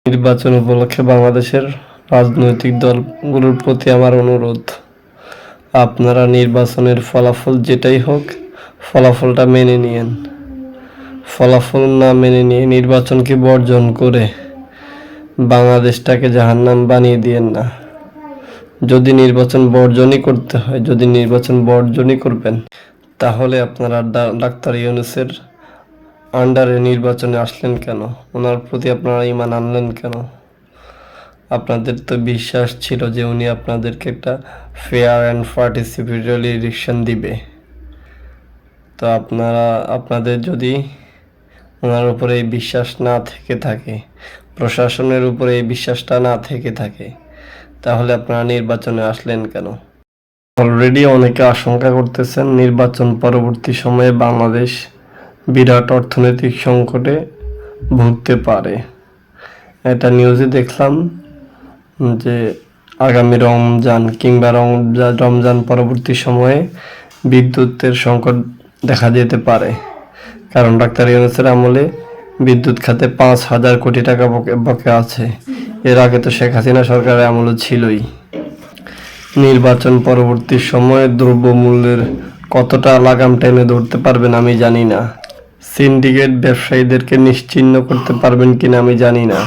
নির্বাচন উপলক্ষে বাংলাদেশের রাজনৈতিক দলগুলোর প্রতি আমার অনুরোধ, আপনারা নির্বাচনের ফলাফল যেটাই হোক ফলাফলটা মেনে নিয়েন। ফলাফল না মেনে নিয়ে নির্বাচনকে বর্জন করে বাংলাদেশটাকে জাহান্নাম বানিয়ে দিয়েন না। যদি নির্বাচন বর্জনই করতে হয়, যদি নির্বাচন বর্জনই করবেন, তাহলে আপনারা ডাক্তার ইউনূসের আন্ডারে নির্বাচনে আসলেন কেন? ওনার প্রতি আপনারা ঈমান আনলেন কেন? আপনাদের তো বিশ্বাস ছিল যে উনি আপনাদেরকে একটা ফেয়ার অ্যান্ড পার্টিসিপেটরি ইলেকশন দিবে। তো আপনাদের যদি ওনার উপরে এই বিশ্বাস না থেকে থাকে, প্রশাসনের উপরে এই বিশ্বাসটা না থেকে থাকে, তাহলে আপনারা নির্বাচনে আসলেন কেন? অলরেডি অনেকে আশঙ্কা করতেছেন নির্বাচন পরবর্তী সময়ে বাংলাদেশ বিরাট অর্থনৈতিক সংকটে ভুগতে পারে। এটা নিউজে দেখলাম যে আগামী রমজান কিংবা রমজান পরবর্তী সময়ে বিদ্যুতের সংকট দেখা যেতে পারে, কারণ ডাক্তার ইউনূসের আমলে বিদ্যুৎ খাতে 5,000 কোটি টাকা বকেয়া আছে। এর আগে তো শেখ হাসিনা সরকারের আমলে ছিলই। নির্বাচন পরবর্তী সময়ে দ্রব্যমূল্যের কতটা লাগাম টেনে ধরতে পারবেন আমি জানি না। সিন্ডিকেট ব্যবসায়ীদেরকে নিশ্চিহ্ন করতে পারবেন কিনা আমি জানি না।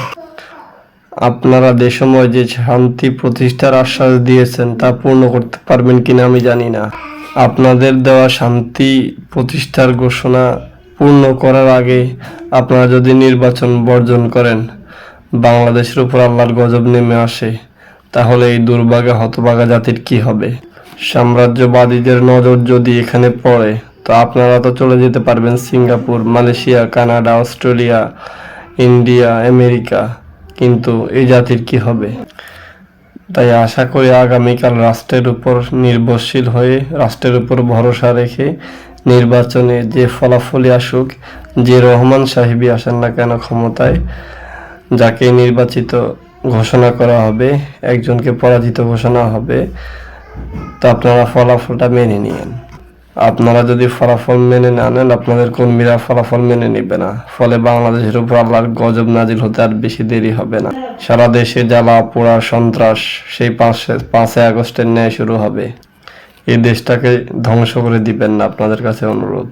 আপনারা দেশময় যে শান্তি প্রতিষ্ঠার আশ্বাস দিয়েছেন তা পূর্ণ করতে পারবেন কিনা আমি জানি না। আপনাদের দেওয়া শান্তি প্রতিষ্ঠার ঘোষণা পূর্ণ করার আগে আপনারা যদি নির্বাচন বর্জন করেন, বাংলাদেশের উপর আল্লাহর গজব নেমে আসে, তাহলে এই দুর্ভাগা হতভাগা জাতির কি হবে? সাম্রাজ্যবাদীদের নজর যদি এখানে পড়ে, তো আপনারা তো চলে যেতে পারবেন Singapore, Malaysia, Canada, Australia, India, America, কিন্তু এই জাতির কি হবে? তাই আশা করি আগামীকাল রাষ্ট্রের উপর নির্ভরশীল হয়ে, রাষ্ট্রের উপর ভরসা রেখে নির্বাচনে যে ফলাফলই আসুক, যে রহমান সাহেবই আসেন না কেন ক্ষমতায়, যাকে নির্বাচিত ঘোষণা করা হবে, একজনকে পরাজিত ঘোষণা হবে, তো আপনারা ফলাফলটা মেনে নিয়েন। আপনারা যদি ফলাফল মেনে না নেন, আপনাদের কর্মীরা ফলাফল মেনে নেবে না, ফলে বাংলাদেশের উপর আল্লাহর গজব নাজিল হতে আর বেশি দেরি হবে না। সারা দেশে জ্বালা পোড়া সন্ত্রাস সেই 5 আগস্টের ন্যায় শুরু হবে। এই দেশটাকে ধ্বংস করে দিবেন না, আপনাদের কাছে অনুরোধ।